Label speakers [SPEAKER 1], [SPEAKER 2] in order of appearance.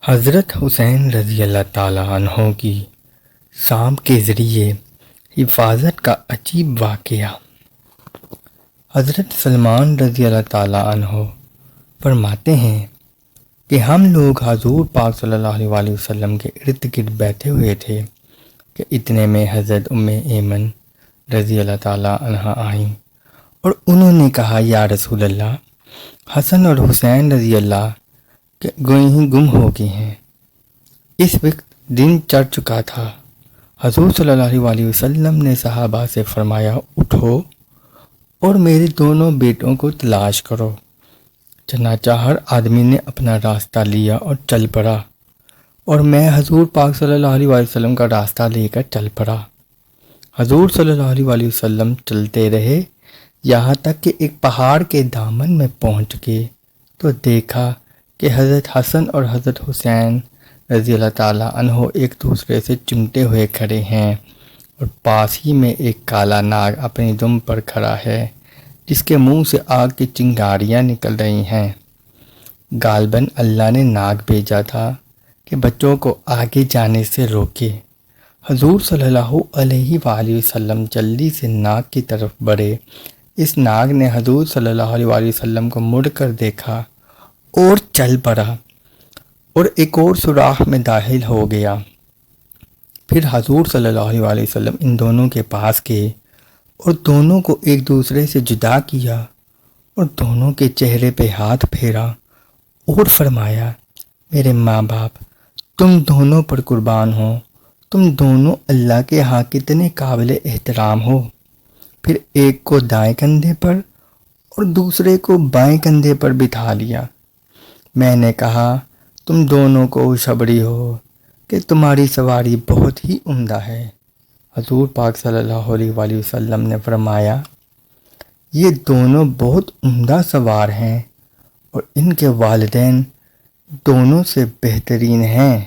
[SPEAKER 1] حضرت حسین رضی اللہ تعالیٰ عنہ کی سام کے ذریعے حفاظت کا عجیب واقعہ۔ حضرت سلمان رضی اللہ تعالیٰ عنہ فرماتے ہیں کہ ہم لوگ حضور پاک صلی اللہ علیہ وسلم کے ارد گرد بیٹھے ہوئے تھے کہ اتنے میں حضرت ایمن رضی اللہ تعالیٰ عنہ آئیں اور انہوں نے کہا، یا رسول اللہ، حسن اور حسین رضی اللہ کہ گوئی ہی گم ہو گئے ہیں۔ اس وقت دن چڑھ چکا تھا۔ حضور صلی اللہ علیہ وسلم نے صحابہ سے فرمایا، اٹھو اور میرے دونوں بیٹوں کو تلاش کرو۔ چنانچہ ہر آدمی نے اپنا راستہ لیا اور چل پڑا، اور میں حضور پاک صلی اللہ علیہ وسلم کا راستہ لے کر چل پڑا۔ حضور صلی اللہ علیہ وسلم چلتے رہے یہاں تک کہ ایک پہاڑ کے دامن میں پہنچ گئے تو دیکھا کہ حضرت حسن اور حضرت حسین رضی اللہ تعالیٰ عنہ ایک دوسرے سے چمٹے ہوئے کھڑے ہیں، اور پاس ہی میں ایک کالا ناگ اپنی دم پر کھڑا ہے جس کے منہ سے آگ کی چنگاریاں نکل رہی ہیں۔ غالباً اللہ نے ناگ بھیجا تھا کہ بچوں کو آگے جانے سے روکے۔ حضور صلی اللہ علیہ وآلہ وسلم جلدی سے ناگ کی طرف بڑھے۔ اس ناگ نے حضور صلی اللہ علیہ وآلہ وسلم کو مڑ کر دیکھا اور چل پڑا اور ایک اور سوراخ میں داخل ہو گیا۔ پھر حضور صلی اللہ علیہ وآلہ وسلم ان دونوں کے پاس گئے اور دونوں کو ایک دوسرے سے جدا کیا اور دونوں کے چہرے پہ ہاتھ پھیرا اور فرمایا، میرے ماں باپ تم دونوں پر قربان ہو، تم دونوں اللہ کے ہاں کتنے قابل احترام ہو۔ پھر ایک کو دائیں کندھے پر اور دوسرے کو بائیں کندھے پر بٹھا لیا۔ میں نے کہا، تم دونوں کو خوشخبری ہو کہ تمہاری سواری بہت ہی عمدہ ہے۔ حضور پاک صلی اللہ علیہ وآلہ وسلم نے فرمایا، یہ دونوں بہت عمدہ سوار ہیں اور ان کے والدین دونوں سے بہترین ہیں۔